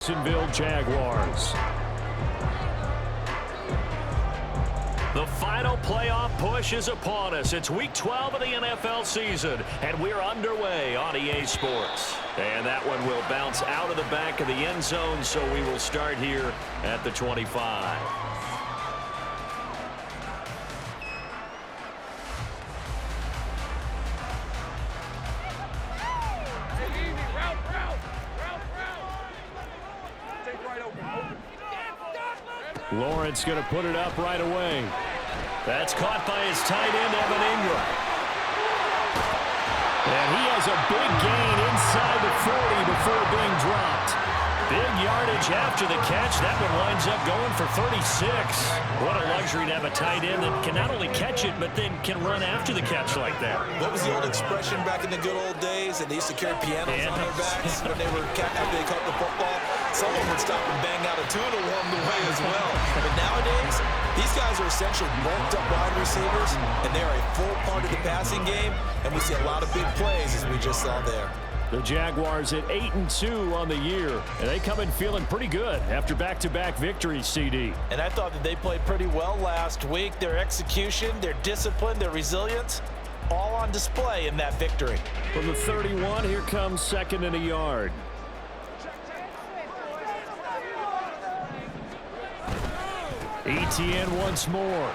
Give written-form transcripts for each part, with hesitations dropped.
Jacksonville Jaguars. The final playoff push is upon us. It's week 12 of the NFL season, and we're underway on EA Sports. And that one will bounce out of the back of the end zone, so we will start here at the 25. Lawrence going to put it up right away. That's caught by his tight end, Evan Ingram. And he has a big gain inside the 40 before being dropped. Big yardage after the catch. That one winds up going for 36. What a luxury to have a tight end that can not only catch it, but then can run after the catch like that. What was the old expression back in the good old days? And they used to carry pianos on their backs when they were after they caught the football. Someone would stop and bang out a tune along the way as well. But nowadays, these guys are essentially bulked up wide receivers, and they're a full part of the passing game, and we see a lot of big plays as we just saw there. The Jaguars at 8-2 on the year, and they come in feeling pretty good after back-to-back victories, CD. And I thought that they played pretty well last week. Their execution, their discipline, their resilience, all on display in that victory. From the 31, here comes second and a yard. ETN once more.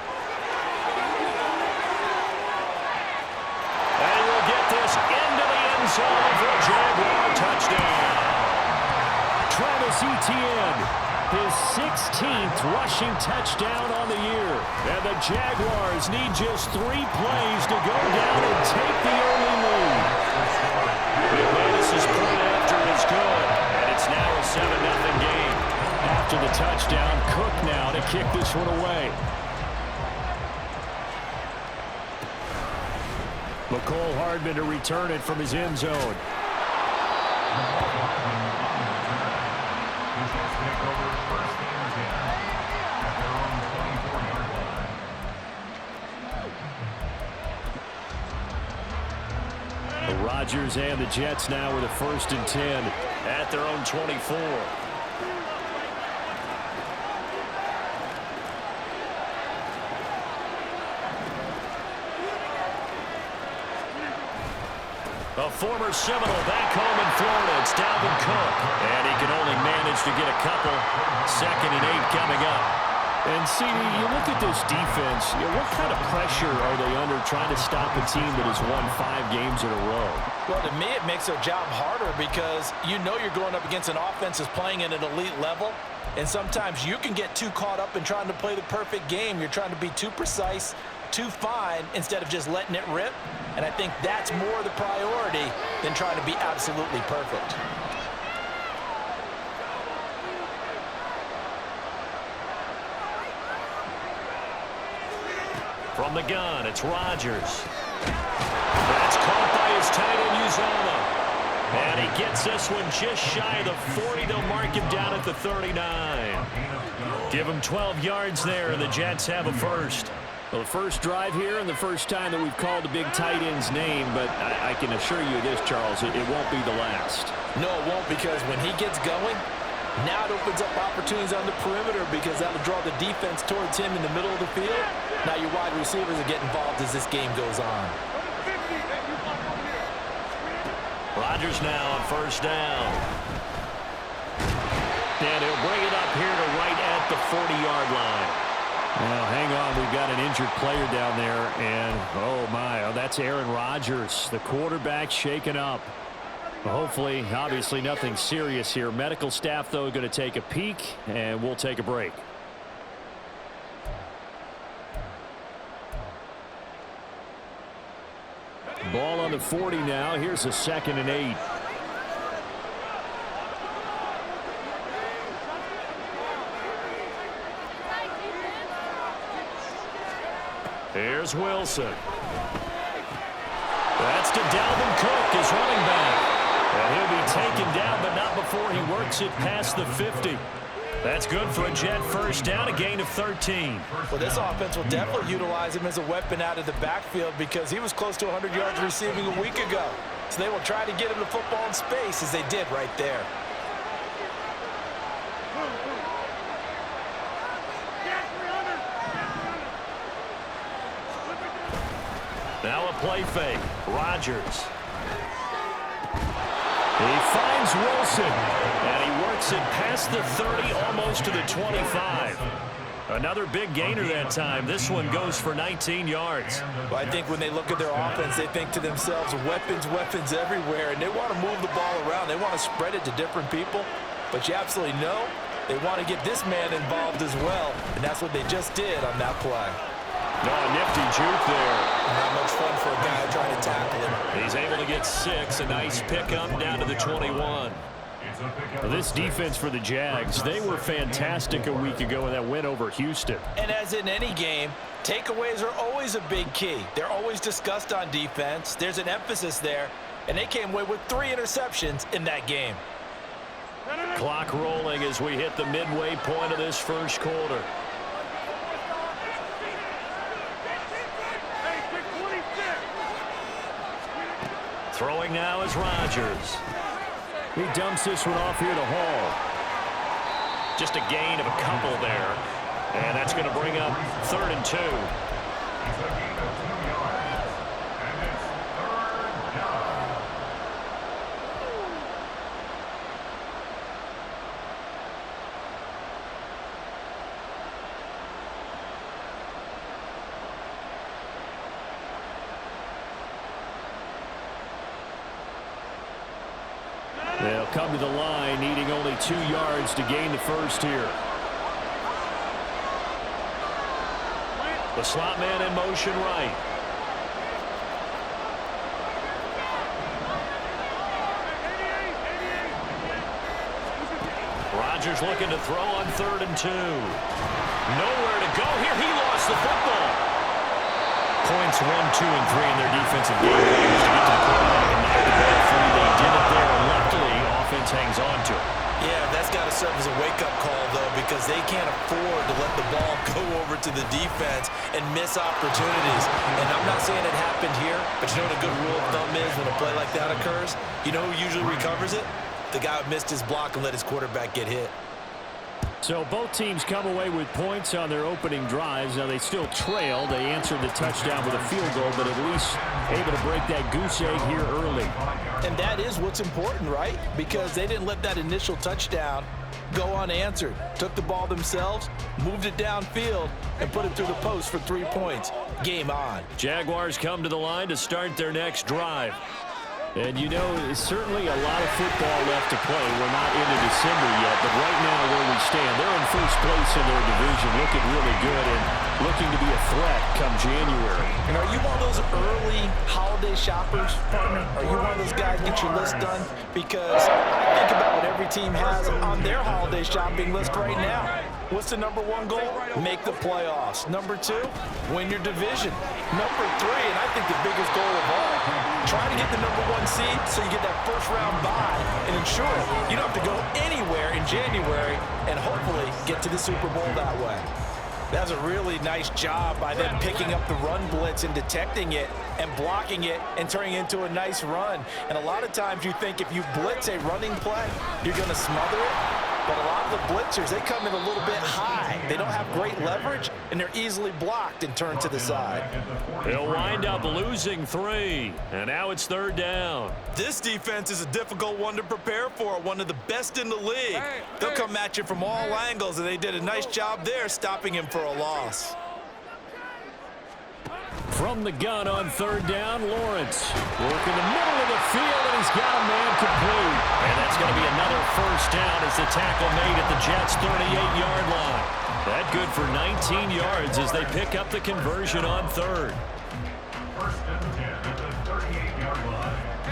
And we'll get this into the end zone for a Jaguar touchdown. Travis Etienne, his 16th rushing touchdown on the year. And the Jaguars need just 3 plays to go down and take the early lead. McManus's point after is good, and it's now a 7-0 game. After the touchdown, Cook now to kick this one away. McCole Hardman to return it from his end zone. The Rodgers and the Jets now with a 1st and 10 at their own 24. A former Seminole back home in Florida. It's Dalvin Cook. And he can only manage to get a couple. 2nd and 8 coming up. And, CD, you look at this defense, what kind of pressure are they under trying to stop a team that has won 5 games in a row? Well, to me, it makes their job harder because you know you're going up against an offense that's playing at an elite level. And sometimes you can get too caught up in trying to play the perfect game. You're trying to be too precise, too fine, instead of just letting it rip. And I think that's more the priority than trying to be absolutely perfect. From the gun, it's Rodgers. That's caught by his tight end, Uzomah. And he gets this one just shy of the 40. They'll mark him down at the 39. Give him 12 yards there, and the Jets have a first. Well, the first drive here and the first time that we've called a big tight end's name, but I can assure you this, Charles, it won't be the last. No, it won't, because when he gets going, now it opens up opportunities on the perimeter because that'll draw the defense towards him in the middle of the field. Now your wide receivers will get involved as this game goes on. Rodgers now on 1st down. And he'll bring it up here to right at the 40-yard line. Now, hang on. We've got an injured player down there. And, oh, my, that's Aaron Rodgers, the quarterback, shaken up. Hopefully, obviously, nothing serious here. Medical staff, though, going to take a peek, and we'll take a break. Ball on the 40 now. Here's a 2nd and 8. Here's Wilson. That's to Dalvin Cook, his running back. And he'll be taken down, but not before he works it past the 50. That's good for a Jet 1st down, a gain of 13. Well, this offense will definitely utilize him as a weapon out of the backfield because he was close to 100 yards receiving a week ago. So they will try to get him the football in space as they did right there. Now a play fake. Rodgers. He finds Wilson, and he works it past the 30, almost to the 25. Another big gainer that time. This one goes for 19 yards. Well, I think when they look at their offense, they think to themselves, weapons, weapons everywhere, and they want to move the ball around. They want to spread it to different people, but you absolutely know they want to get this man involved as well, and that's what they just did on that play. Oh, nifty juke there. Not much fun for a guy trying to tackle him. He's able to get 6. A nice pickup down to the 21. Well, this defense for the Jags, they were fantastic a week ago in that win over Houston. And as in any game, takeaways are always a big key. They're always discussed on defense. There's an emphasis there, and they came away with 3 interceptions in that game. Clock rolling as we hit the midway point of this first quarter. Throwing now is Rodgers. He dumps this one off here to Hall. Just a gain of a couple there. And that's going to bring up 3rd and 2. They'll come to the line, needing only 2 yards to gain the first here. The slot man in motion right. Rodgers looking to throw on 3rd and 2. Nowhere to go here. He lost the football. Points 1, 2, and 3 in their defensive game plans to get to the quarterback and knock the ball free. They did it there. Luckily, offense hangs on to it. Yeah, that's got to serve as a wake-up call, though, because they can't afford to let the ball go over to the defense and miss opportunities. And I'm not saying it happened here, but you know what a good rule of thumb is when a play like that occurs? You know who usually recovers it? The guy who missed his block and let his quarterback get hit. So both teams come away with points on their opening drives. Now they still trail. They answered the touchdown with a field goal, but at least able to break that goose egg here early. And that is what's important, right? Because they didn't let that initial touchdown go unanswered. Took the ball themselves, moved it downfield, and put it through the post for 3 points. Game on. Jaguars come to the line to start their next drive. And, you know, it's certainly a lot of football left to play. We're not into December yet, but right now where we stand, they're in first place in their division, looking really good and looking to be a threat come January. And are you one of those early holiday shoppers, partner? Are you one of those guys get your list done? Because I think about what every team has on their holiday shopping list right now. What's the number 1 goal? Make the playoffs. Number 2, win your division. Number 3, and I think the biggest goal of all, try to get the number 1 seed so you get that first-round bye and ensure you don't have to go anywhere in January and hopefully get to the Super Bowl that way. That's a really nice job by them picking up the run blitz and detecting it and blocking it and turning it into a nice run. And a lot of times you think if you blitz a running play, you're going to smother it. But a lot of the blitzers, they come in a little bit high. They don't have great leverage, and they're easily blocked and turned to the side. They'll wind up losing 3, and now it's 3rd down. This defense is a difficult one to prepare for, one of the best in the league. They'll come at you from all angles, and they did a nice job there stopping him for a loss. From the gun on 3rd down, Lawrence working the middle of the field, and he's got a man complete. And that's going to be another first down as the tackle made at the Jets' 38-yard line. That good for 19 yards as they pick up the conversion on 3rd.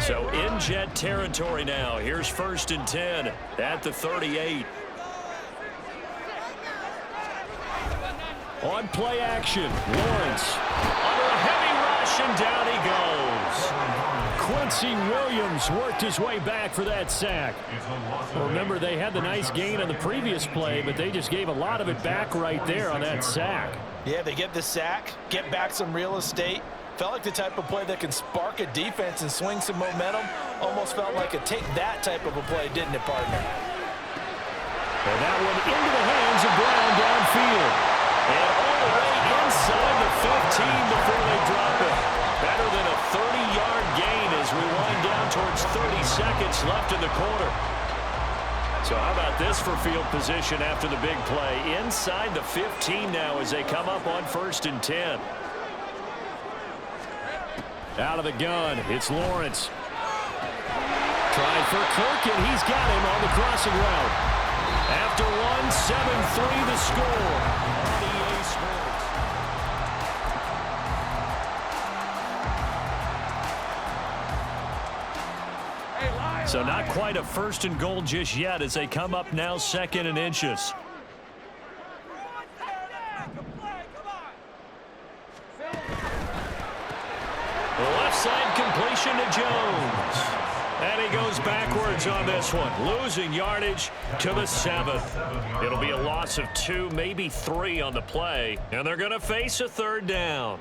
So in Jet territory now. Here's 1st and 10 at the 38. On play action, Lawrence under a heavy rush, and down he goes. Quincy Williams worked his way back for that sack. Well, remember, they had the nice gain on the previous play, but they just gave a lot of it back right there on that sack. Yeah, they get the sack, get back some real estate. Felt like the type of play that can spark a defense and swing some momentum. Almost felt like a take-that type of a play, didn't it, partner? And that one into the hands of Brown downfield. And all the way inside the 15 before they drop it. Better down towards 30 seconds left in the quarter. So how about this for field position after the big play? Inside the 15 now as they come up on 1st and 10. Out of the gun, it's Lawrence. Trying for Kirk, and he's got him on the crossing route. After one, 7-3 the score. EA Sports. So not quite a 1st and goal just yet as they come up now 2nd and inches. Left side completion to Jones. And he goes backwards on this one, losing yardage to the 7th. It'll be a loss of 2, maybe 3 on the play, and they're going to face a 3rd down.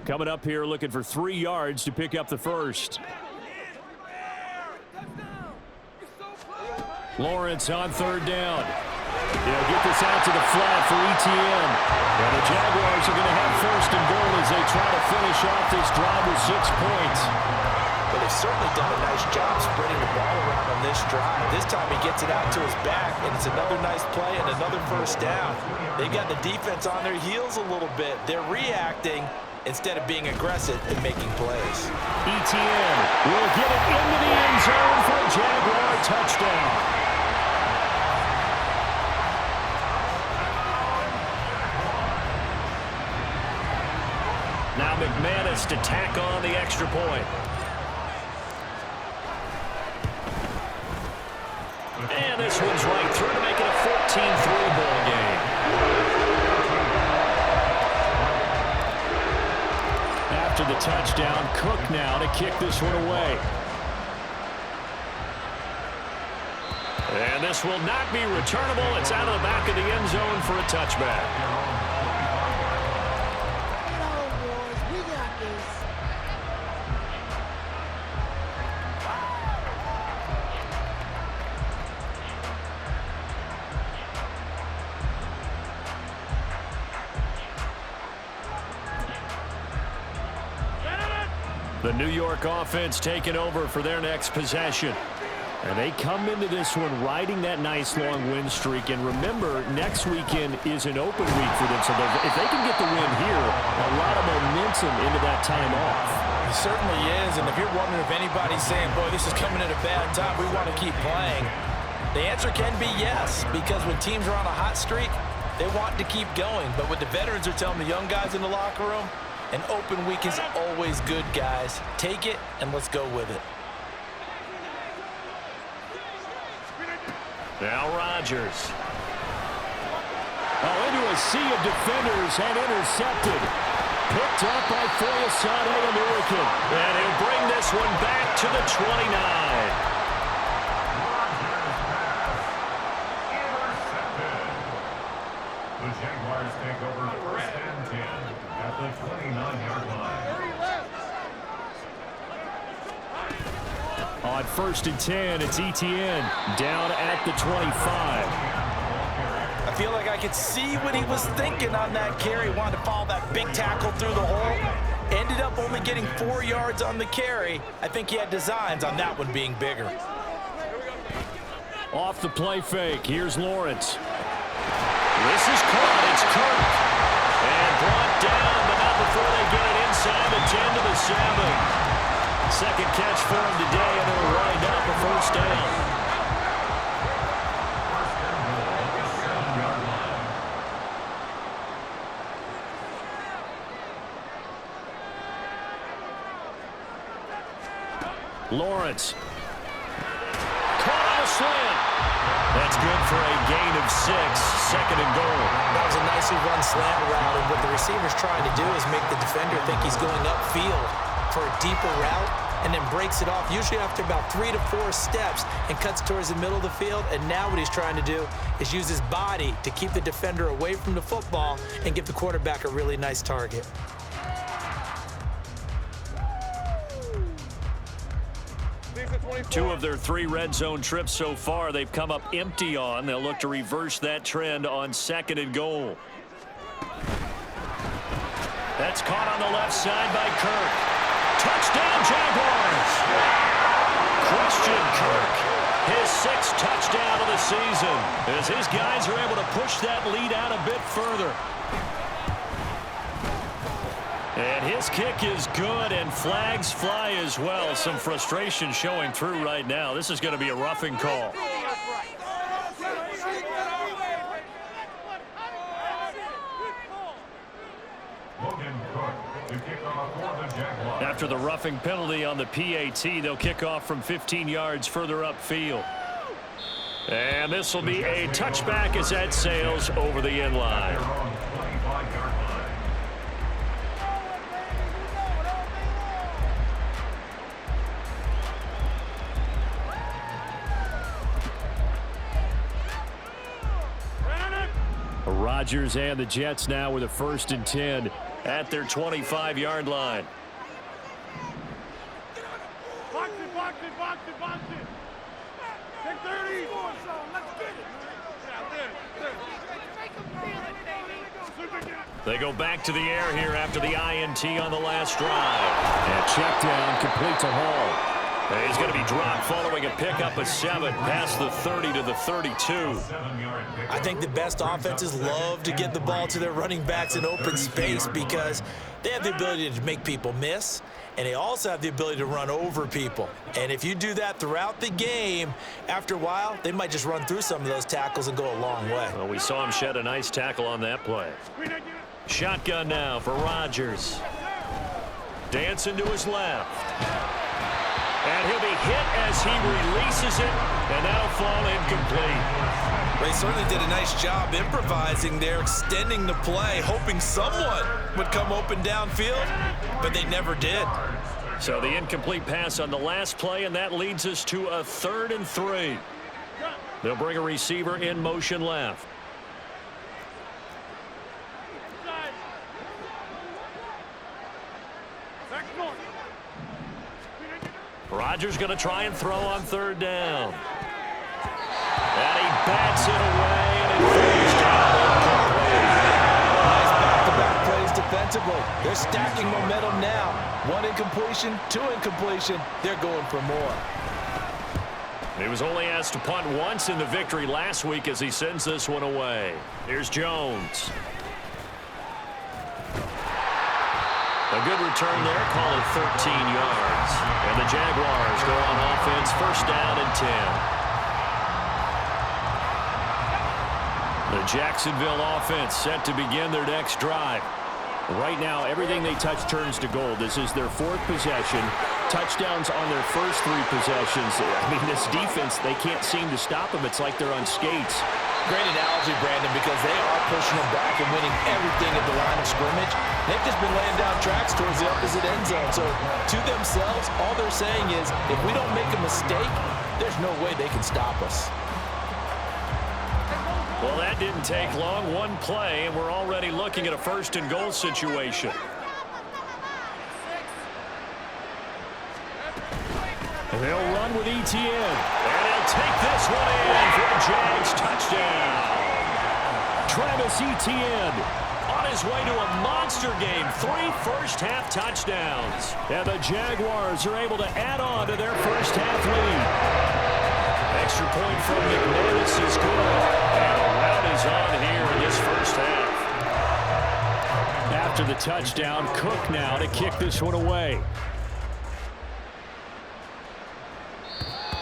Coming up here looking for 3 yards to pick up the 1st. Lawrence on 3rd down. He'll get this out to the flat for ETN. And the Jaguars are going to have 1st and goal as they try to finish off this drive with 6 points. But they've certainly done a nice job spreading the ball around on this drive. This time he gets it out to his back, and it's another nice play and another 1st down. They've got the defense on their heels a little bit. They're reacting instead of being aggressive and making plays. ETN will get it into the end zone for a Jaguar touchdown. Now McManus to tack on the extra point. And this one's right through to make it a 14-3 ball game. After the touchdown, Cook now to kick this one away. And this will not be returnable. It's out of the back of the end zone for a touchback. The New York offense taking over for their next possession. And they come into this one riding that nice long win streak. And remember, next weekend is an open week for them. So if they can get the win here, a lot of momentum into that time off. It certainly is. And if you're wondering if anybody's saying, boy, this is coming at a bad time, we want to keep playing, the answer can be yes. Because when teams are on a hot streak, they want to keep going. But what the veterans are telling the young guys in the locker room, an open week is always good, guys. Take it, and let's go with it. Now Rodgers. Into a sea of defenders and intercepted. Picked up by Foyesade and Hurricane. And he'll bring this one back to the 29. The Jaguars take over 1st and 10 at the 29-yard line. On 1st and 10, it's ETN down at the 25. I feel like I could see what he was thinking on that carry. Wanted to follow that big tackle through the hole. Ended up only getting 4 yards on the carry. I think he had designs on that one being bigger. Off the play fake, here's Lawrence. This is caught, it's Kirk. And brought down, but not before they get it inside the 10 to the 7. Second catch for him today, and it'll wind up a 1st down. Lawrence. Caught on a slant. That's good for a gain of 6, 2nd and goal. That was a nicely run slant route, and what the receiver's trying to do is make the defender think he's going upfield for a deeper route, and then breaks it off, usually after about 3 to 4 steps, and cuts towards the middle of the field. And now what he's trying to do is use his body to keep the defender away from the football and give the quarterback a really nice target. 2 of their 3 red zone trips so far, they've come up empty on. They'll look to reverse that trend on 2nd and goal. That's caught on the left side by Kirk. Touchdown, Jaguars! Christian Kirk, his 6th touchdown of the season, as his guys are able to push that lead out a bit further. And his kick is good, and flags fly as well. Some frustration showing through right now. This is going to be a roughing call. After the roughing penalty on the PAT, they'll kick off from 15 yards further upfield. And this will be a touchback as that sails over the end line. Rodgers and the Jets now with a 1st and 10 at their 25-yard line. Take 30. Let's get it. They go back to the air here after the INT on the last drive. And check down, complete to Hall. And he's going to be dropped following a pickup of 7 past the 30 to the 32. I think the best offenses love to get the ball to their running backs in open space because they have the ability to make people miss, and they also have the ability to run over people. And if you do that throughout the game, after a while, they might just run through some of those tackles and go a long way. Well, we saw him shed a nice tackle on that play. Shotgun now for Rodgers. Dancing to his left. And he'll be hit as he releases it, and that'll fall incomplete. They certainly did a nice job improvising there, extending the play, hoping someone would come open downfield, but they never did. So the incomplete pass on the last play, and that leads us to a 3rd and 3. They'll bring a receiver in motion left. Rodgers going to try and throw on 3rd down. And he bats it away, and it falls down incomplete. Nice back-to-back plays defensively. They're stacking momentum now. 1 incompletion, 2 incompletion. They're going for more. He was only asked to punt once in the victory last week as he sends this one away. Here's Jones. A good return there, call it 13 yards. And the Jaguars go on offense, 1st down and 10. The Jacksonville offense set to begin their next drive. Right now, everything they touch turns to gold. This is their 4th possession. Touchdowns on their first 3 possessions. I mean, this defense, they can't seem to stop them. It's like they're on skates. Great analogy, Brandon, because they are pushing them back and winning everything at the line of scrimmage. They've just been laying down tracks towards the opposite end zone. So to themselves, all they're saying is, if we don't make a mistake, there's no way they can stop us. Well, that didn't take long. 1 play, and we're already looking at a 1st and goal situation. And they'll run with ETN. And he'll take this one in for a Jags touchdown. Travis Etienne on his way to a monster game. 3 first-half touchdowns. And the Jaguars are able to add on to their first-half lead. Extra point from McManus is good. And a rout is on here in this first half. After the touchdown, Cook now to kick this one away.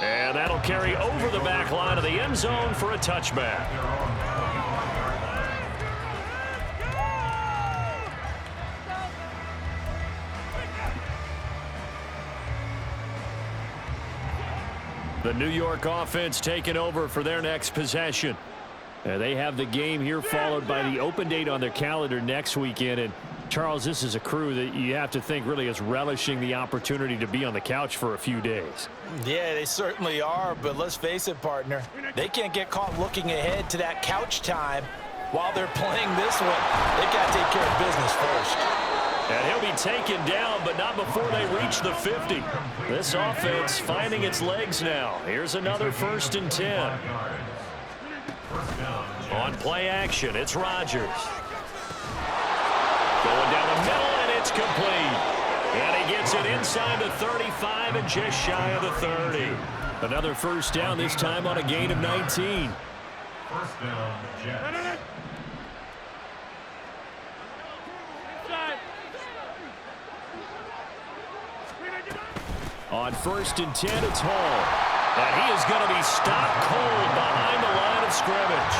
And that'll carry over the back line of the end zone for a touchback. The New York offense taking over for their next possession. They have the game here followed by the open date on their calendar next weekend. And Charles, this is a crew that you have to think really is relishing the opportunity to be on the couch for a few days. Yeah, they certainly are, but let's face it, partner. They can't get caught looking ahead to that couch time while they're playing this one. They've got to take care of business first. And he'll be taken down, but not before they reach the 50. This offense finding its legs now. Here's another 1st and 10. On play action, it's Rodgers. Going down the middle, and it's complete. And he gets it inside the 35 and just shy of the 30. Another 1st down, this time on a gain of 19. 1st down, Jets. On 1st and 10, it's Hall. And he is going to be stopped cold behind the line of scrimmage.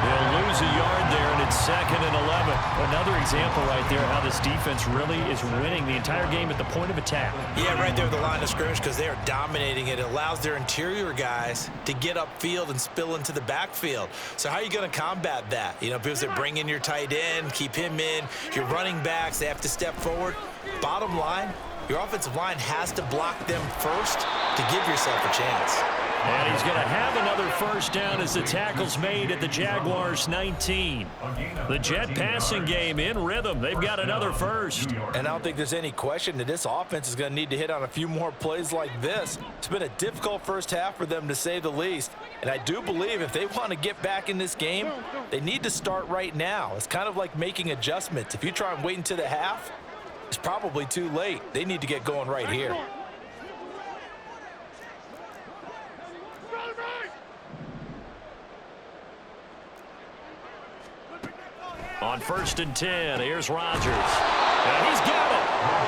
They'll lose a yard there, and it's 2nd and 11. Another example right there how this defense really is winning the entire game at the point of attack. Yeah, right there at the line of scrimmage because they are dominating it. It allows their interior guys to get upfield and spill into the backfield. So how are you going to combat that? You know, because they bring in your tight end, keep him in. Your running backs, they have to step forward. Bottom line, your offensive line has to block them first to give yourself a chance. And he's going to have another 1st down as the tackle's made at the Jaguars' 19. The Jet passing game in rhythm. They've got another 1st. And I don't think there's any question that this offense is going to need to hit on a few more plays like this. It's been a difficult first half for them, to say the least. And I do believe if they want to get back in this game, they need to start right now. It's kind of like making adjustments. If you try and wait until the half, it's probably too late. They need to get going right here. On 1st and 10, here's Rodgers. And he's got it.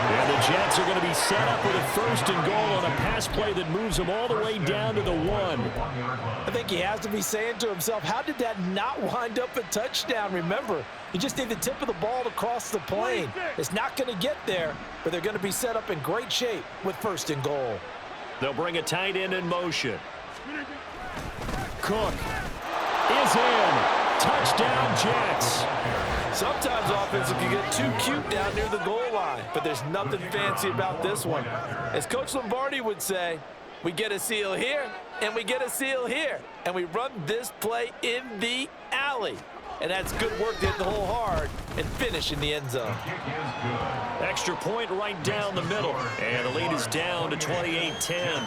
And the Jets are going to be set up with a 1st and goal on a pass play that moves them all the way down to the 1. I think he has to be saying to himself, how did that not wind up a touchdown? Remember, you just need the tip of the ball to cross the plane. It's not going to get there, but they're going to be set up in great shape with 1st and goal. They'll bring a tight end in motion. Cook is in. Touchdown, Jets. Sometimes offense can get too cute down near the goal line, but there's nothing fancy about this one. As Coach Lombardi would say, we get a seal here, and we get a seal here, and we run this play in the alley. And that's good work to hit the hole hard and finish in the end zone. Extra point right down the middle, and the lead is down to 28-10.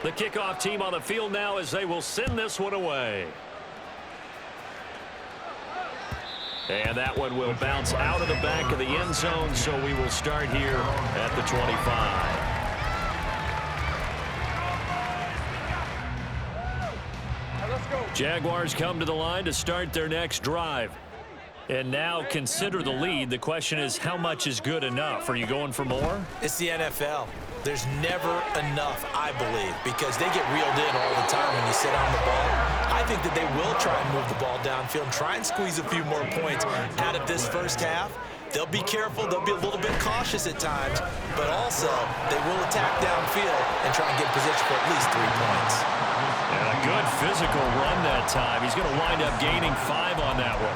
The kickoff team on the field now as they will send this one away. And that one will bounce out of the back of the end zone, so we will start here at the 25. Jaguars come to the line to start their next drive. And now consider the lead. The question is, how much is good enough? Are you going for more? It's the NFL. There's never enough, I believe, because they get reeled in all the time when you sit on the ball. I think that they will try and move the ball downfield and try and squeeze a few more points out of this first half. They'll be careful. They'll be a little bit cautious at times, but also they will attack downfield and try and get position for at least 3 points. And a good physical run that time. He's going to wind up gaining 5 on that one.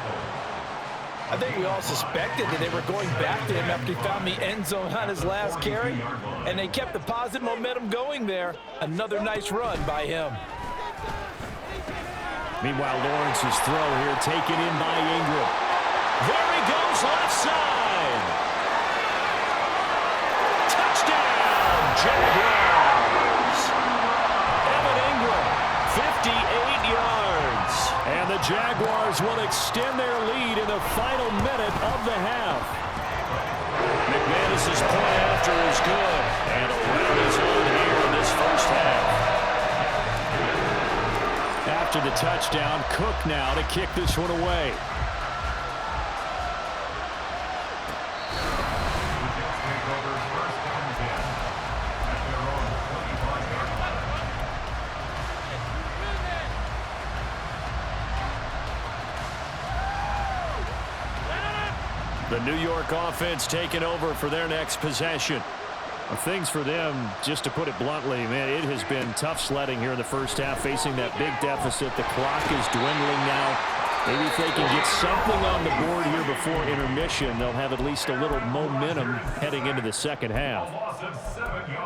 I think we all suspected that they were going back to him after he found the end zone on his last carry, and they kept the positive momentum going there. Another nice run by him. Meanwhile, Lawrence's throw here taken in by Ingram. There he goes, left side. Touchdown, Jaguars. Evan Ingram, 58 yards. And the Jaguars will extend their lead in the final minute of the half. McManus's point after is good. And a round is on here in this first half. After the touchdown, Cook now to kick this one away. The New York offense taking over for their next possession. Things for them, just to put it bluntly, man, it has been tough sledding here in the first half, facing that big deficit. The clock is dwindling now. Maybe if they can get something on the board here before intermission, they'll have at least a little momentum heading into the second half.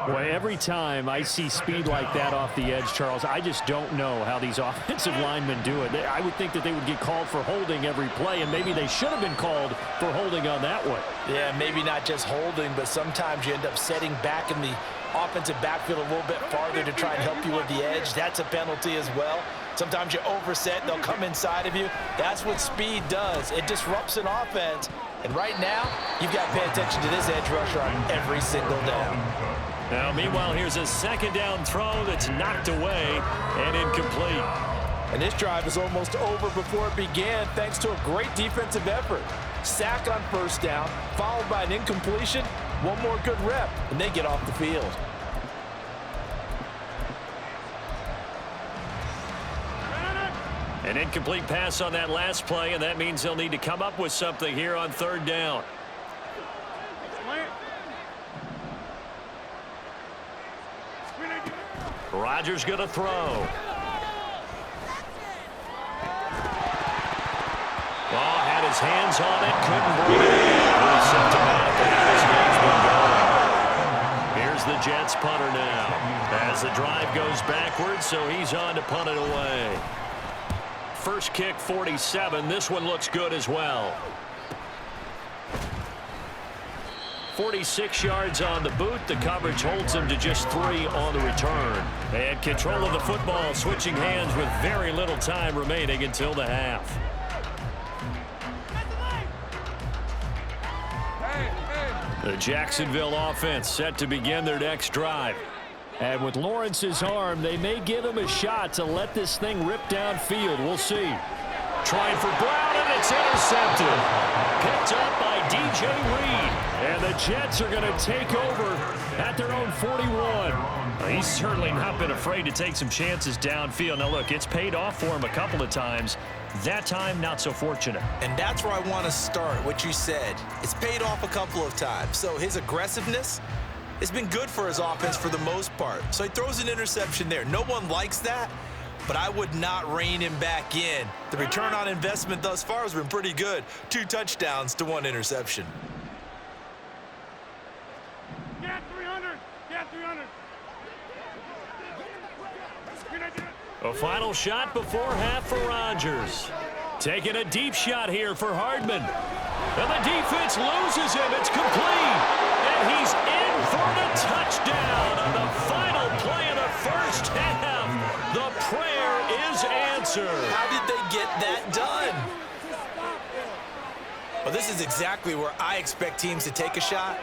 Boy, every time I see speed like that off the edge, Charles, I just don't know how these offensive linemen do it. I would think that they would get called for holding every play, and maybe they should have been called for holding on that one. Yeah, maybe not just holding, but sometimes you end up setting back in the offensive backfield a little bit farther to try and help you with the edge. That's a penalty as well. Sometimes you overset, they'll come inside of you. That's what speed does. It disrupts an offense. And right now, you've got to pay attention to this edge rusher on every single down. Now, meanwhile, here's a second down throw that's knocked away and incomplete. And this drive is almost over before it began thanks to a great defensive effort. Sack on first down, followed by an incompletion. One more good rep, and they get off the field. An incomplete pass on that last play, and that means they'll need to come up with something here on third down. Rodgers going to throw. Oh, had his hands on it, couldn't bring it in. Really symptomatic of how this game's been going. Here's the Jets punter now. As the drive goes backwards, so he's on to punt it away. First kick, 47. This one looks good as well. 46 yards on the boot. The coverage holds him to just 3 on the return. And control of the football switching hands with very little time remaining until the half. The Jacksonville offense set to begin their next drive. And with Lawrence's arm, they may give him a shot to let this thing rip downfield. We'll see. Trying for Brown, and it's intercepted. Picked up by D.J. Reed. And the Jets are going to take over at their own 41. He's certainly not been afraid to take some chances downfield. Now, look, it's paid off for him a couple of times. That time, not so fortunate. And that's where I want to start, what you said. It's paid off a couple of times. So his aggressiveness, it's been good for his offense for the most part. So he throws an interception there. No one likes that, but I would not rein him back in. The return on investment thus far has been pretty good. 2 touchdowns to 1 interception. Get 300. Get 300. A final shot before half for Rodgers. Taking a deep shot here for Hardman. And the defense loses him. It's complete. And he's in for the touchdown on the final play of the first half. The prayer is answered. How did they get that done? Well, this is exactly where I expect teams to take a shot.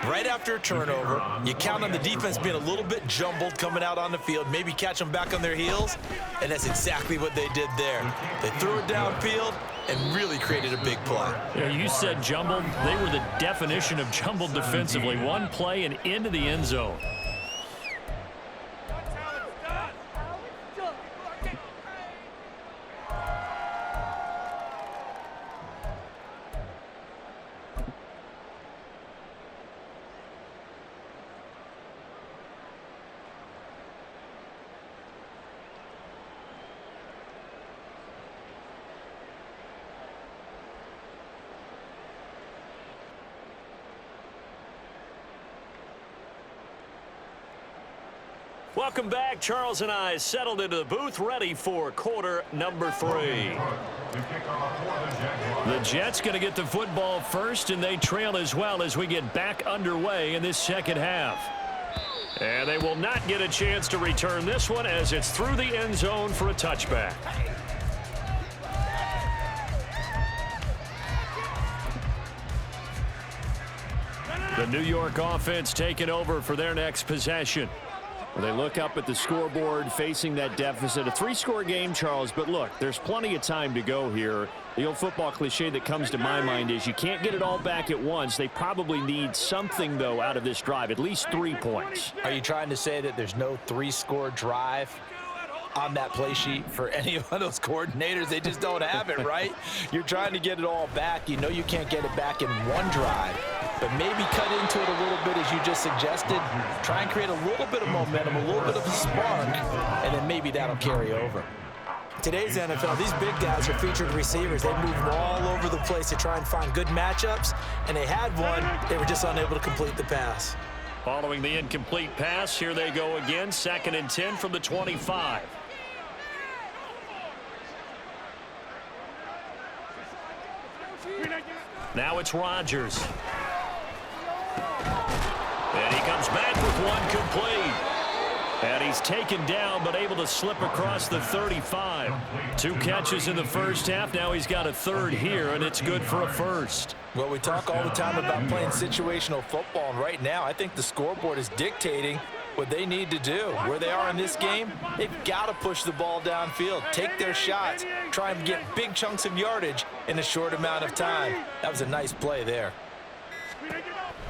Right after a turnover, you count on the defense being a little bit jumbled coming out on the field, maybe catch them back on their heels, and that's exactly what they did there. They threw it downfield and really created a big play. Yeah, you said jumbled. They were the definition of jumbled defensively. One play and into the end zone. Welcome back. Charles and I settled into the booth, ready for quarter number 3. The Jets going to get the football first, and they trail as well as we get back underway in this second half. And they will not get a chance to return this one as it's through the end zone for a touchback. The New York offense taking over for their next possession. They look up at the scoreboard facing that deficit. A 3-score game, Charles, but look, there's plenty of time to go here. The old football cliche that comes to my mind is you can't get it all back at once. They probably need something, though, out of this drive, at least 3 points. Are you trying to say that there's no 3-score drive on that play sheet for any one of those coordinators? They just don't have it, right? You're trying to get it all back. You know you can't get it back in one drive, but maybe cut into it a little bit as you just suggested. Try and create a little bit of momentum, a little bit of a spark, and then maybe that'll carry over. today's NFL, these big guys are featured receivers. They move all over the place to try and find good matchups, and they had one. They were just unable to complete the pass. Following the incomplete pass, here they go again. 2nd and 10 from the 25. Now it's Rodgers. And he comes back with one complete. And he's taken down, but able to slip across the 35. 2 catches in the first half. Now he's got a 3rd here, and it's good for a 1st. Well, we talk all the time about playing situational football, and right now I think the scoreboard is dictating what they need to do. Where they are in this game, they've got to push the ball downfield, take their shots, try and get big chunks of yardage in a short amount of time. That was a nice play there.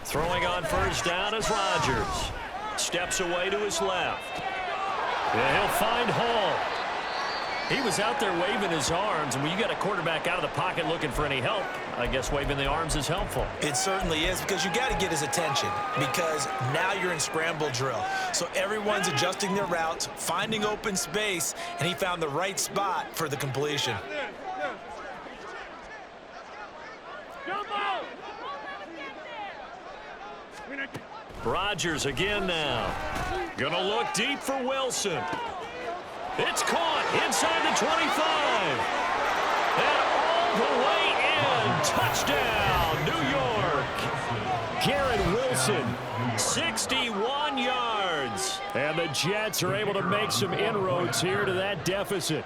Throwing on 1st down is Rodgers. Steps away to his left. And he'll find Hall. He was out there waving his arms, and when you got a quarterback out of the pocket looking for any help, I guess waving the arms is helpful. It certainly is, because you got to get his attention, because now you're in scramble drill. So everyone's adjusting their routes, finding open space, and he found the right spot for the completion. Rodgers again now. Gonna look deep for Wilson. It's caught inside the 25. And all the way in. Touchdown, New York. Garrett Wilson, 61 yards. And the Jets are able to make some inroads here to that deficit.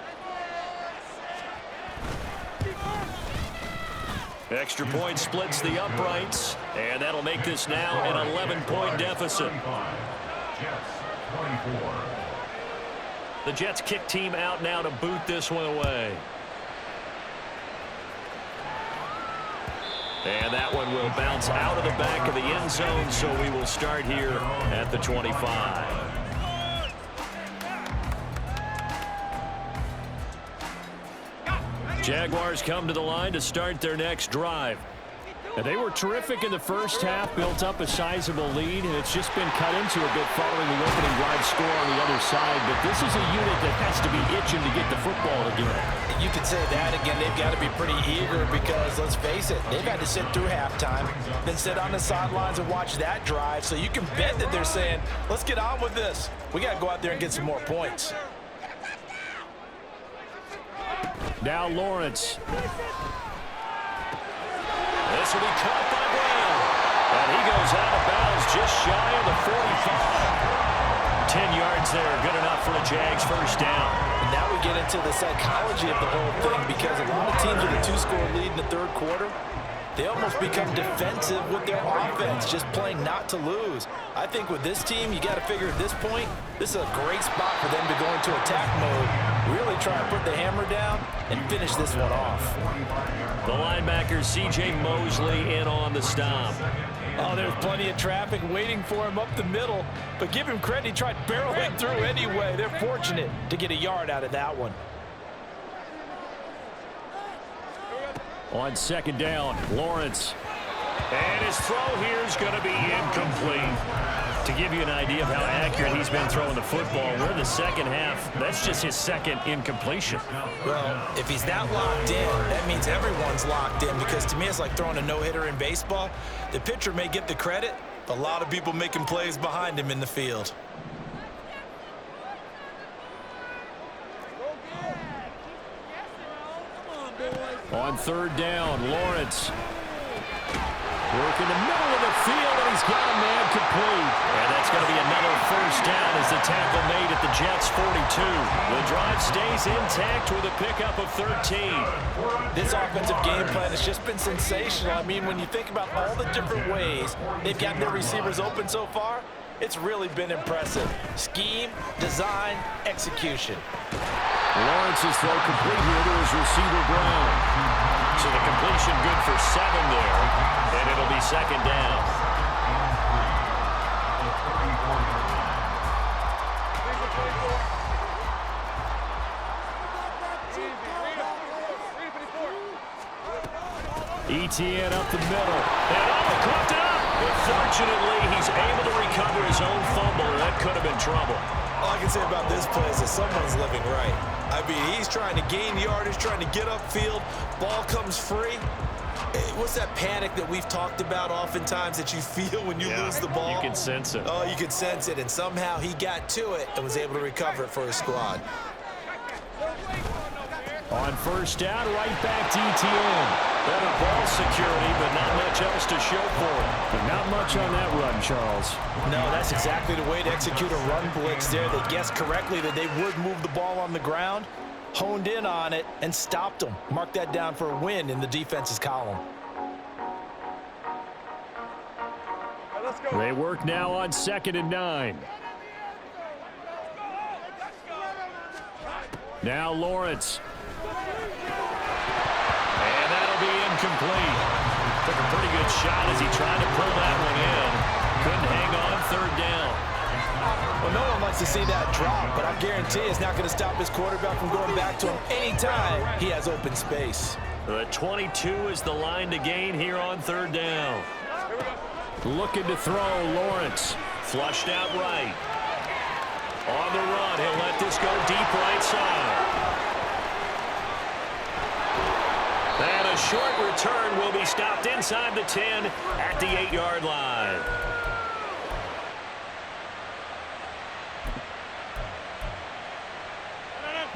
Extra point splits the uprights, and that'll make this now an 11-point deficit. The Jets kick team out now to boot this one away. And that one will bounce out of the back of the end zone, so we will start here at the 25. Jaguars come to the line to start their next drive. And they were terrific in the first half, built up a sizable lead, and it's just been cut into a bit following the opening drive score on the other side. But this is a unit that has to be itching to get the football again. You could say that again. They've got to be pretty eager because, let's face it, they've had to sit through halftime, then sit on the sidelines and watch that drive. So you can bet that they're saying, let's get on with this. We got to go out there and get some more points. Now Lawrence. This will be caught by Brown. And he goes out of bounds just shy of the 45. 10 yards there, good enough for the Jags' 1st down. And now we get into the psychology of the whole thing, because a lot of teams with a 2-score lead in the 3rd quarter, they almost become defensive with their offense, just playing not to lose. I think with this team, you got to figure at this point, this is a great spot for them to go into attack mode, really try and put the hammer down and finish this one off. The linebacker, C.J. Mosley, in on the stop. Oh, there's plenty of traffic waiting for him up the middle, but give him credit, he tried barreling through anyway. They're fortunate to get a yard out of that one. On 2nd down, Lawrence. And his throw here is going to be incomplete. To give you an idea of how accurate he's been throwing the football, we're in the 2nd half. That's just his 2nd incompletion. Well, if he's that locked in, that means everyone's locked in, because to me it's like throwing a no-hitter in baseball. The pitcher may get the credit, but a lot of people making plays behind him in the field. On 3rd down, Lawrence. Work in the middle of the field, and he's got a man complete. And that's going to be another 1st down as the tackle made at the Jets' 42. The drive stays intact with a pickup of 13. This offensive game plan has just been sensational. I mean, when you think about all the different ways they've gotten their receivers open so far, it's really been impressive. Scheme, design, execution. Lawrence's throw complete here to his receiver, Brown. So the completion good for 7 there, and it'll be 2nd down. Etienne up the middle, and caught it up. But fortunately, he's able to recover his own fumble, and that could have been trouble. All I can say about this play is that someone's living right. I mean, he's trying to gain yardage, trying to get upfield. Ball comes free. What's that panic that we've talked about oftentimes that you feel when you lose the ball? You can sense it. Oh, you can sense it, and somehow he got to it and was able to recover it for his squad. On first down, right back DTN. Better ball security, but not much else to show for it. But not much on that run, Charles. No, that's exactly the way to execute a run blitz there. They guessed correctly that they would move the ball on the ground, honed in on it, and stopped them. Mark that down for a win in the defense's column. They work now on 2nd and 9. Now Lawrence. And that'll be incomplete. Took a pretty good shot as he tried to pull that one in. Couldn't hang on 3rd down. Well, no one likes to see that drop, but I guarantee it's not going to stop his quarterback from going back to him anytime he has open space. The 22 is the line to gain here on 3rd down. Looking to throw, Lawrence. Flushed out right. On the run, he'll let this go deep right side. And a short return will be stopped inside the 10 at the 8-yard line.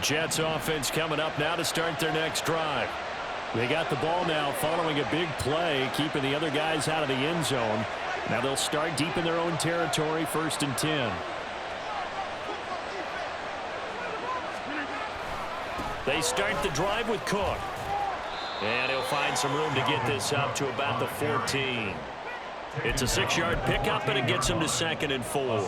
Jets offense coming up now to start their next drive. They got the ball now following a big play, keeping the other guys out of the end zone. Now they'll start deep in their own territory, 1st and 10. They start the drive with Cook. And he'll find some room to get this up to about the 14. It's a 6-yard pickup, and it gets him to 2nd and 4.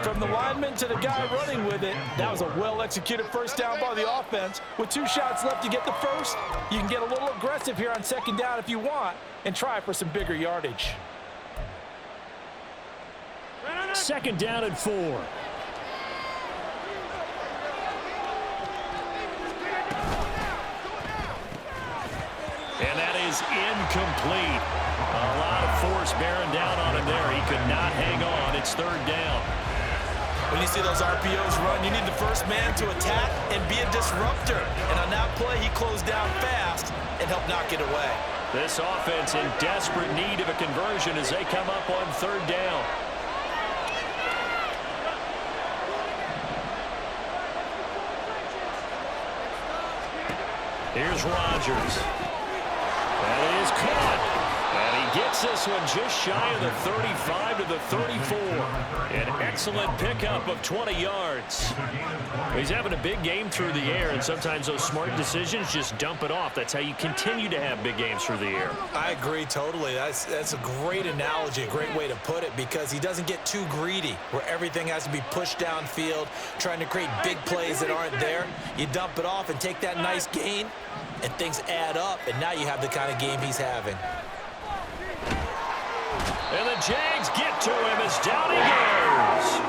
From the lineman to the guy running with it, that was a well-executed first down by the offense. With 2 shots left to get the first, you can get a little aggressive here on 2nd down if you want and try for some bigger yardage. 2nd down and 4. And that is incomplete. A lot of force bearing down on him there. He could not hang on. It's 3rd down. When you see those RPOs run, you need the first man to attack and be a disruptor. And on that play, he closed down fast and helped knock it away. This offense in desperate need of a conversion as they come up on 3rd down. Here's Rodgers. That is caught. And he gets this one just shy of the 35 to the 34. An excellent pickup of 20 yards. He's having a big game through the air, and sometimes those smart decisions just dump it off. That's how you continue to have big games through the air. I agree totally. That's a great analogy, a great way to put it, because he doesn't get too greedy where everything has to be pushed downfield, trying to create big plays that aren't there. You dump it off and take that nice gain, and things add up, and now you have the kind of game he's having. And the Jags get to him as down he goes.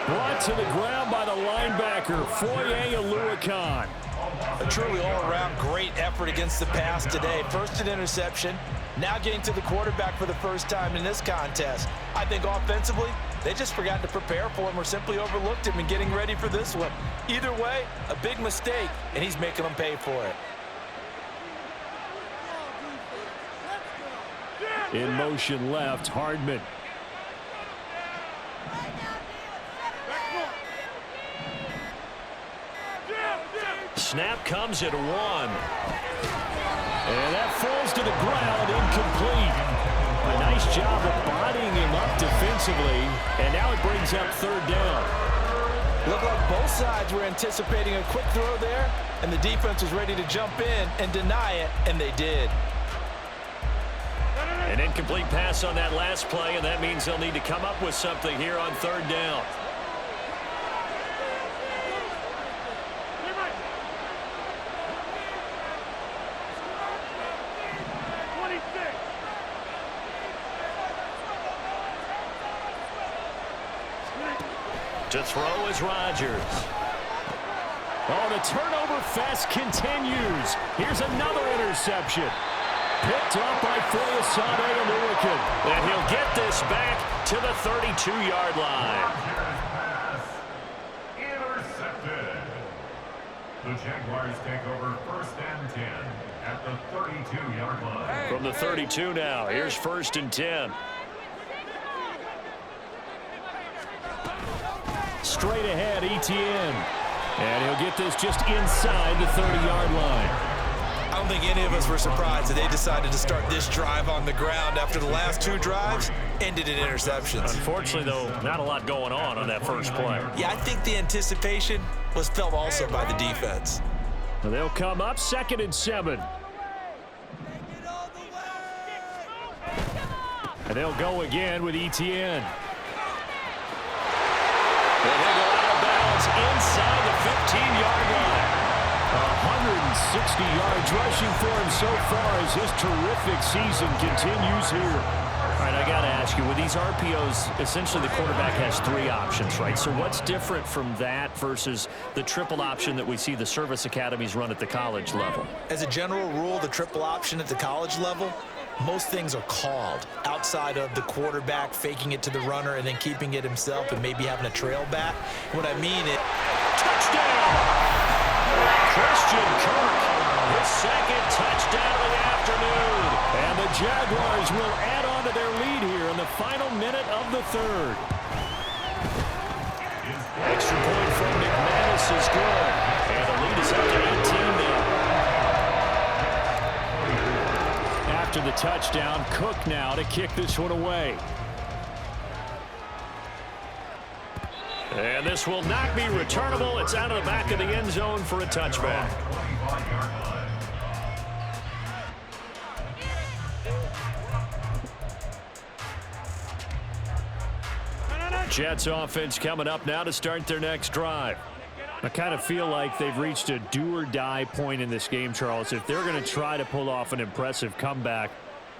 Brought to the ground by the linebacker, Foye Oluokun. A truly all-around great effort against the pass today. First an interception, now getting to the quarterback for the first time in this contest. I think offensively, they just forgot to prepare for him or simply overlooked him in getting ready for this one. Either way, a big mistake, and he's making them pay for it. In motion left, Hardman. Snap comes at 1. And that falls to the ground, incomplete. A nice job of bodying him up defensively, and now it brings up 3rd down. Looked like both sides were anticipating a quick throw there, and the defense was ready to jump in and deny it, and they did. An incomplete pass on that last play, and that means they'll need to come up with something here on 3rd down. To throw is Rodgers. Oh, the turnover fest continues. Here's another interception. Picked up by Foye Oluokun. And he'll get this back to the 32-yard line. Intercepted. The Jaguars take over 1st and 10 at the 32-yard line. From the 32 now, here's 1st and 10. Straight ahead, Etienne. And he'll get this just inside the 30-yard line. I don't think any of us were surprised that they decided to start this drive on the ground after the last 2 drives ended in interceptions. Unfortunately, though, not a lot going on that first play. Yeah, I think the anticipation was felt also by the defense. They'll come up 2nd and 7. And they'll go again with Etienne. And they go out of bounds inside the 15-yard line. 160 yards rushing for him so far as his terrific season continues here. All right, I got to ask you, with these RPOs, essentially the quarterback has 3 options, right? So what's different from that versus the triple option that we see the service academies run at the college level? As a general rule, the triple option at the college level, most things are called outside of the quarterback faking it to the runner and then keeping it himself and maybe having a trail back. What I mean is, touchdown! Christian Kirk, his 2nd touchdown of the afternoon. And the Jaguars will add on to their lead here in the final minute of the 3rd. Extra point from McManus is good. And the lead is up to 18 now. After the touchdown, Cook now to kick this one away. And this will not be returnable. It's out of the back of the end zone for a touchback. Jets offense coming up now to start their next drive. I kind of feel like they've reached a do-or-die point in this game, Charles. If they're going to try to pull off an impressive comeback,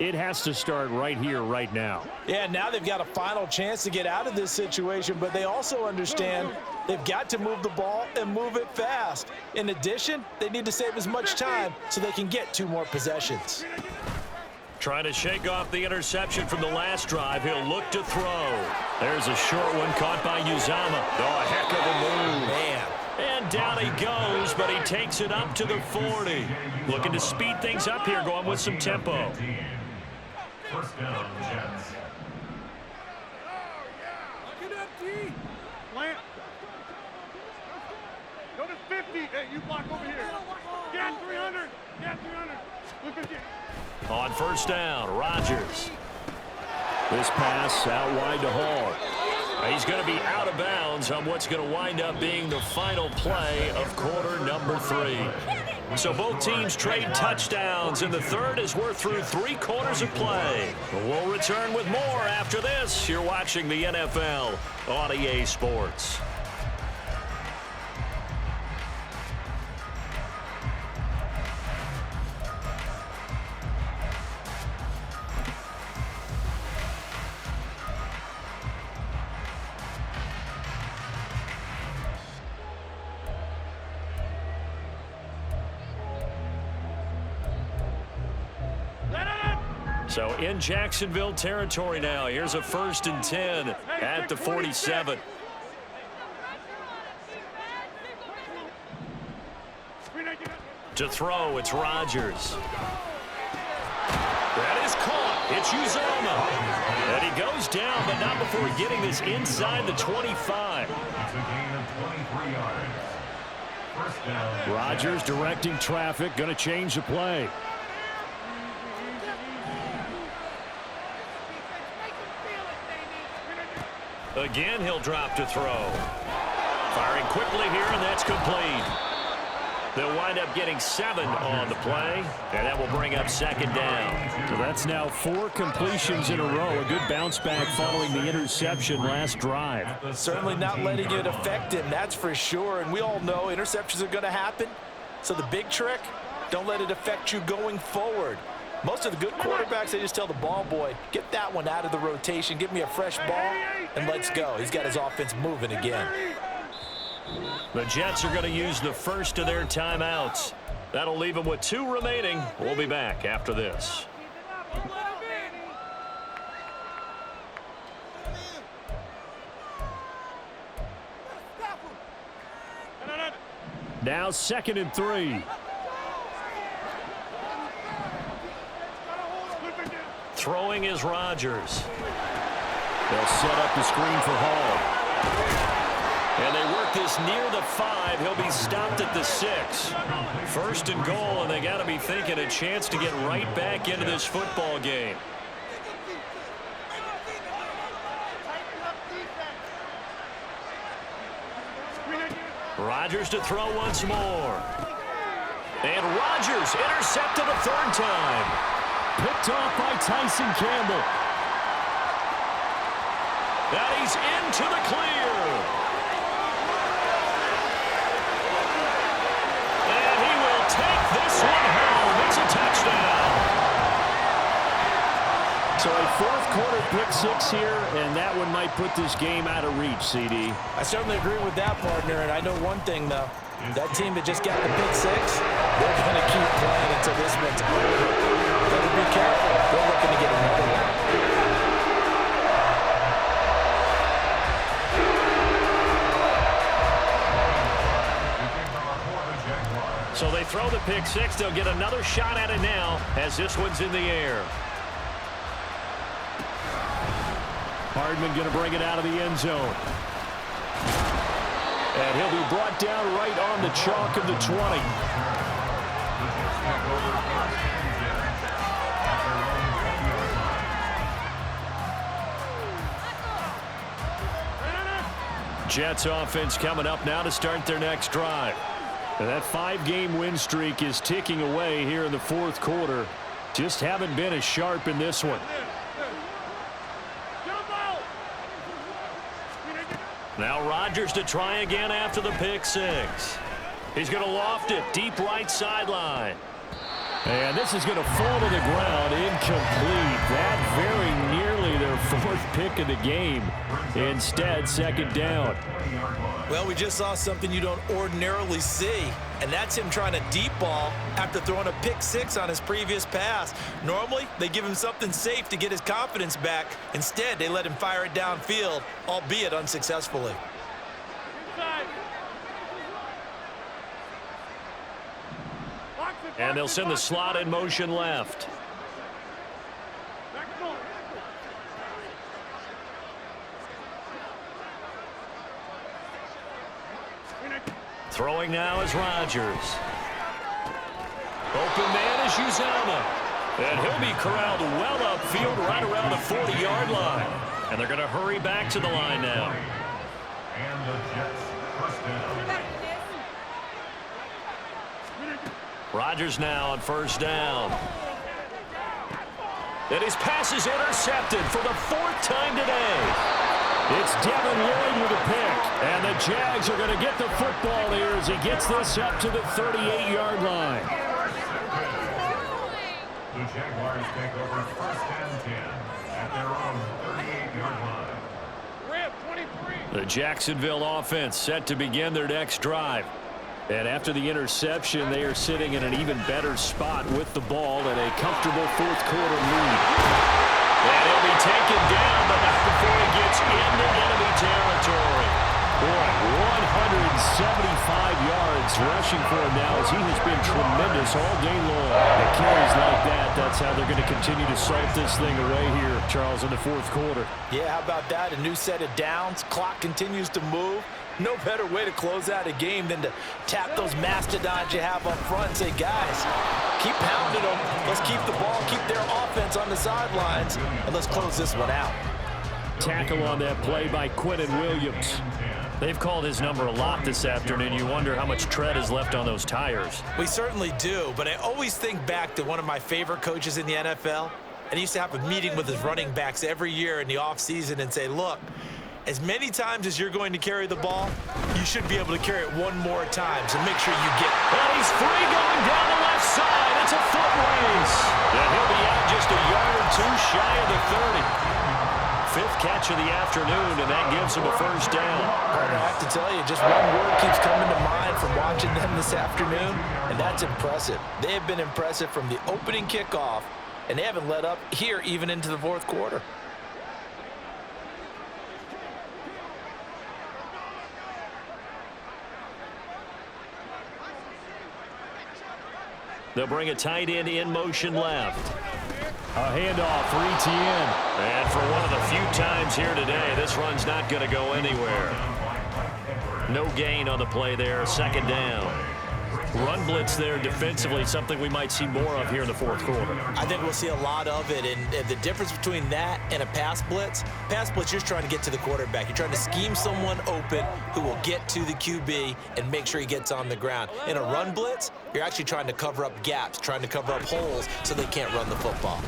it has to start right here, right now. Yeah, now they've got a final chance to get out of this situation, but they also understand they've got to move the ball and move it fast. In addition, they need to save as much time so they can get 2 more possessions. Trying to shake off the interception from the last drive. He'll look to throw. There's a short one caught by Uzama. Oh, a heck of a move. man. And down he goes, but he takes it up to the 40. Looking to speed things up here, going with some tempo. 1st down, Jets. Plant. Go to 50. Hey, you block over here. Get 300. Get 300. Look at you. On 1st down, Rodgers. This pass out wide to Hall. He's going to be out of bounds on what's going to wind up being the final play of quarter number 3. So both teams trade touchdowns in the 3rd as we're through 3 quarters of play. We'll return with more after this. You're watching the NFL on EA Sports. So in Jacksonville territory now. Here's a 1st and 10 at the 47. To throw, it's Rodgers. That is caught. It's Uzama. And he goes down, but not before getting this inside the 25. It's a gain of 23 yards. 1st down. Rodgers directing traffic, going to change the play. Again, he'll drop to throw. Firing quickly here, and that's complete. They'll wind up getting 7 on the play, and that will bring up 2nd down. So that's now 4 completions in a row. A good bounce back following the interception last drive. Certainly not letting it affect him, that's for sure. And we all know interceptions are going to happen. So the big trick, don't let it affect you going forward. Most of the good quarterbacks, they just tell the ball boy, get that one out of the rotation, give me a fresh ball, and let's go. He's got his offense moving again. The Jets are going to use the first of their timeouts. That'll leave them with 2 remaining. We'll be back after this. Now 2nd and 3. Throwing is Rodgers. They'll set up the screen for Hall. And they work this near the 5. He'll be stopped at the 6. 1st and goal, and they got to be thinking a chance to get right back into this football game. Rodgers to throw once more. And Rodgers intercepted a 3rd time. Picked off by Tyson Campbell. And he's into the clear. And he will take this one home. It's a touchdown. So a 4th quarter pick 6 here, and that one might put this game out of reach, CD. I certainly agree with that, partner, and I know one thing, though. That team that just got the pick 6, they're going to keep playing until this one's over. Better be careful. They're looking to get another one. So they throw the pick 6. They'll get another shot at it now as this one's in the air. Hardman going to bring it out of the end zone. And he'll be brought down right on the chalk of the 20. Jets offense coming up now to start their next drive. And that 5-game win streak is ticking away here in the 4th quarter. Just haven't been as sharp in this one. Now Rodgers to try again after the pick 6. He's going to loft it deep right sideline. And this is going to fall to the ground incomplete. That very nearly their 4th pick of the game. Instead, 2nd down. Well, we just saw something you don't ordinarily see, and that's him trying to deep ball after throwing a pick 6 on his previous pass. Normally, they give him something safe to get his confidence back. Instead, they let him fire it downfield, albeit unsuccessfully. And they'll send the slot in motion left. Throwing now is Rodgers. Open man is Uzomah. And he'll be corralled well upfield right around the 40-yard line. And they're going to hurry back to the line now. And the Jets first down. Rodgers now on 1st down. And his pass is intercepted for the 4th time today. It's Devin Lloyd with a pick. And the Jags are going to get the football here as he gets this up to the 38-yard line. The Jaguars take over 1st and 10 at their own 38-yard line. The Jacksonville offense set to begin their next drive. And after the interception, they are sitting in an even better spot with the ball and a comfortable 4th quarter lead. And he'll be taken down, but not before he gets into enemy territory. Boy, 175 yards rushing for him now as he has been tremendous all day long. The carries like that, that's how they're going to continue to salt this thing away here, Charles, in the 4th quarter. Yeah, how about that? A new set of downs. Clock continues to move. No better way to close out a game than to tap those mastodons you have up front and say, guys, keep pounding them. Let's keep the ball, keep their offense on the sidelines, and let's close this one out. Tackle on that play by Quinnen Williams. They've called his number a lot this afternoon. You wonder how much tread is left on those tires. We certainly do, but I always think back to one of my favorite coaches in the NFL, and he used to have a meeting with his running backs every year in the offseason and say, look, as many times as you're going to carry the ball, you should be able to carry it one more time, so make sure you get it. And he's free going down the left side. It's a foot race. And he'll be out just a yard or two shy of the 30. 5th catch of the afternoon, and that gives him a 1st down. Partner, I have to tell you, just one word keeps coming to mind from watching them this afternoon, and that's impressive. They have been impressive from the opening kickoff, and they haven't let up here even into the 4th quarter. They'll bring a tight end in motion left. A handoff for Etienne. And for one of the few times here today, this run's not going to go anywhere. No gain on the play there, second down. Run blitz there defensively, something we might see more of here in the fourth quarter. I think we'll see a lot of it, and the difference between that and a pass blitz, you're just trying to get to the quarterback. You're trying to scheme someone open who will get to the QB and make sure he gets on the ground. In a run blitz, you're actually trying to cover up gaps, trying to cover up holes so they can't run the football.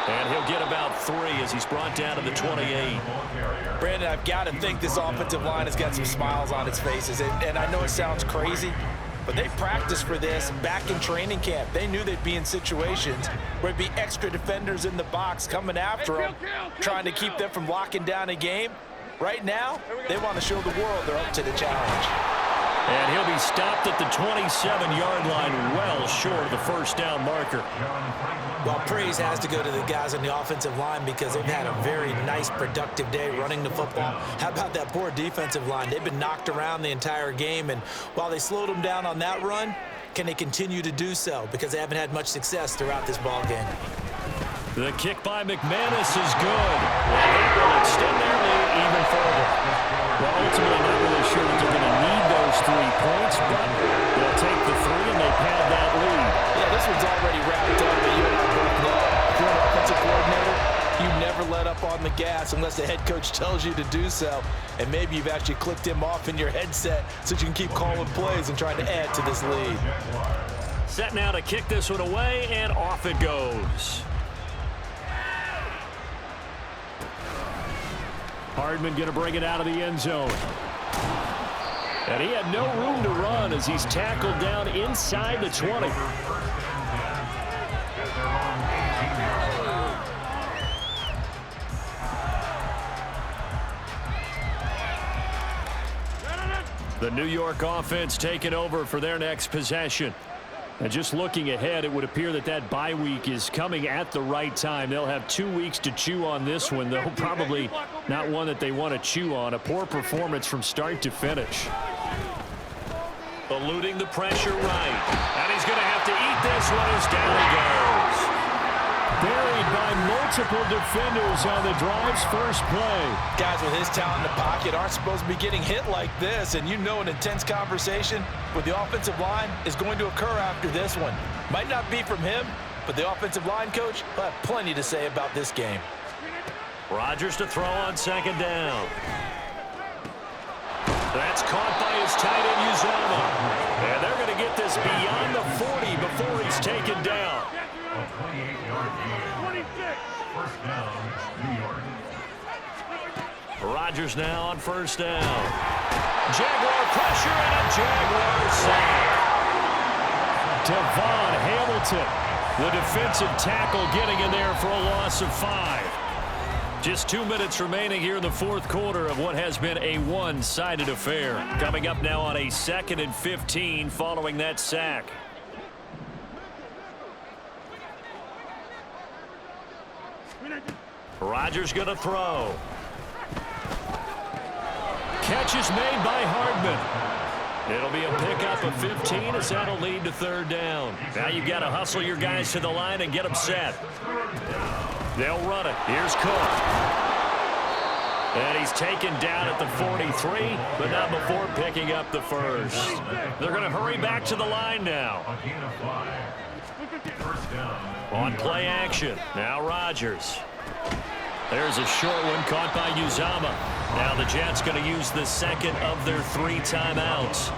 And he'll get about 3 as he's brought down to the 28. Brandon, I've got to think this offensive line has got some smiles on its faces. And I know it sounds crazy, but they practiced for this back in training camp. They knew they'd be in situations where there'd be extra defenders in the box coming after them, trying to keep them from locking down a game. Right now, they want to show the world they're up to the challenge. And he'll be stopped at the 27-yard line, well short of the first down marker. Well, praise has to go to the guys on the offensive line because they've had a very nice, productive day running the football. How about that poor defensive line? They've been knocked around the entire game, and while they slowed them down on that run, can they continue to do so? Because they haven't had much success throughout this ball game. The kick by McManus is good. And that will extend their lead even further. Well, ultimately, not really sure that they're going to need those 3 points, but they'll take the 3 and they pad that lead. Yeah, this one's already wrapped up, but you and I both know if you're an offensive coordinator, you never let up on the gas unless the head coach tells you to do so. And maybe you've actually clicked him off in your headset so you can keep calling plays and trying to add to this lead. Set now to kick this one away, and off it goes. Hardman going to bring it out of the end zone. And he had no room to run as he's tackled down inside the 20. The New York offense taking over for their next possession. And just looking ahead, it would appear that that bye week is coming at the right time. They'll have 2 weeks to chew on this one, though probably not one that they want to chew on. A poor performance from start to finish. Eluding the pressure right. And he's going to have to eat this one as down he goes. Buried by multiple defenders on the drive's first play. Guys with his talent in the pocket aren't supposed to be getting hit like this, and you know an intense conversation with the offensive line is going to occur after this one. Might not be from him, but the offensive line coach will have plenty to say about this game. Rodgers to throw on second down. That's caught by his tight end, Uzomah. And they're going to get this beyond the 40 before he's taken down. A 28-yard gain. 26. First down, New York. Rodgers now on first down. Jaguar pressure and a Jaguar sack. Devon Hamilton, the defensive tackle, getting in there for a loss of 5. Just 2 minutes remaining here in the fourth quarter of what has been a one-sided affair. Coming up now on a 2nd and 15 following that sack. Rodgers going to throw. Catch is made by Hardman. It'll be a pickup of 15 as that'll lead to third down. Now you've got to hustle your guys to the line and get them set. They'll run it. Here's Cook. And he's taken down at the 43, but not before picking up the first. They're going to hurry back to the line now. A gain of 5. First down. On play action. Now Rodgers. There's a short one caught by Uzomah. Now the Jets going to use the second of their 3 timeouts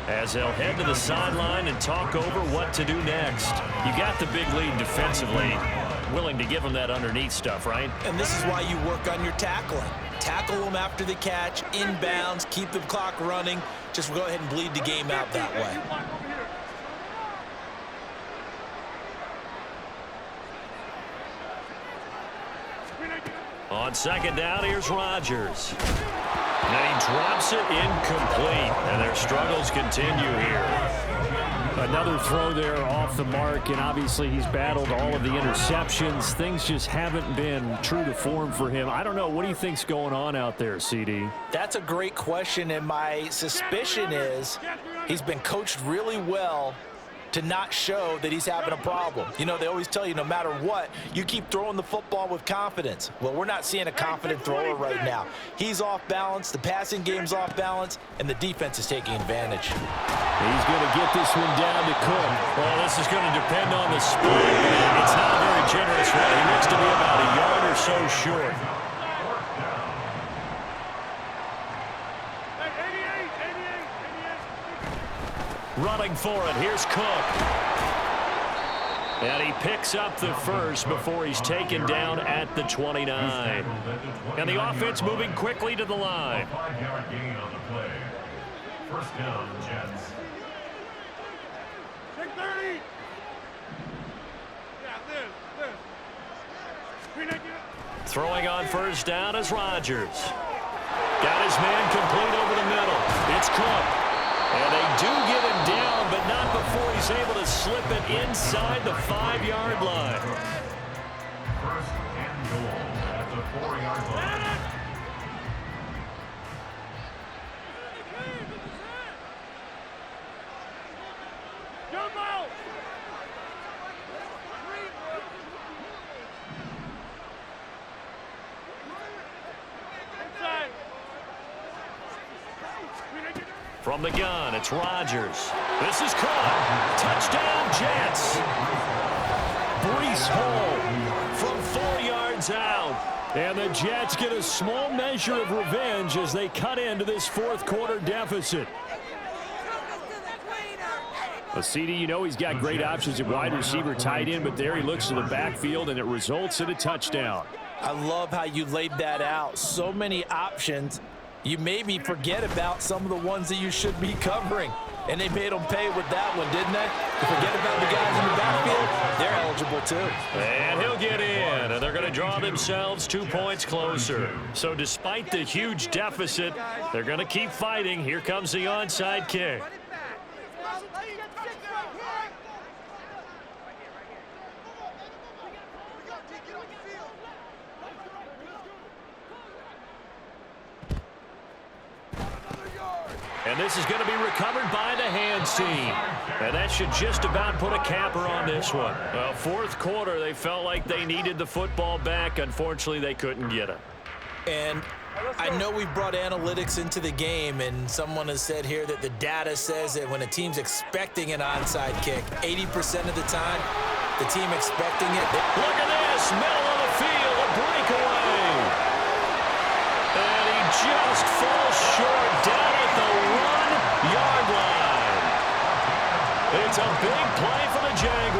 as they'll head to the sideline and talk over what to do next. You got the big lead defensively. Willing to give them that underneath stuff, right? And this is why you work on your tackling. Tackle them after the catch, inbounds, keep the clock running. Just go ahead and bleed the game out that way. On second down, here's Rodgers. And he drops it incomplete. And their struggles continue here. Another throw there off the mark, and obviously he's battled all of the interceptions. Things just haven't been true to form for him. I don't know. What do you think's going on out there, CD? That's a great question, and my suspicion is he's been coached really well to not show that he's having a problem. You know, they always tell you no matter what, you keep throwing the football with confidence. Well, we're not seeing a confident thrower right now. He's off balance, the passing game's off balance, and the defense is taking advantage. He's going to get this one down to Cook. Well, this is going to depend on the speed. It's not a very generous one. He looks to be about a yard or so short. Running for it. Here's Cook. And he picks up the first before he's taken down at the 29. And the offense moving quickly to the line. 5-yard gain on the play. First down, Jets. 630. Yeah, this. Throwing on first down is Rodgers. Got his man complete over the middle. It's Cook. And they do get him down, but not before he's able to slip it inside the 5-yard line. First and goal at the 4-yard line. Jump out. Inside. From the gun, it's Rodgers. This is caught. Touchdown, Jets. Breece Hall from 4 yards out. And the Jets get a small measure of revenge as they cut into this fourth quarter deficit. Well, CD, you know he's got great options at wide receiver, tight end, but there he looks to the backfield, and it results in a touchdown. I love how you laid that out. So many options. You maybe forget about some of the ones that you should be covering. And they made them pay with that one, didn't they? Forget about the guys in the backfield. They're eligible too. And he'll get in, and they're going to draw themselves 2 points closer. So despite the huge deficit, they're going to keep fighting. Here comes the onside kick. And this is going to be recovered by the hands team. And that should just about put a capper on this one. Well, fourth quarter, they felt like they needed the football back. Unfortunately, they couldn't get it. And I know we brought analytics into the game, and someone has said here that the data says that when a team's expecting an onside kick, 80% of the time, the team expecting it. Look at this, middle of the field, a breakaway. And he just falls short down at the 1-yard line. It's a big play for the Jaguars.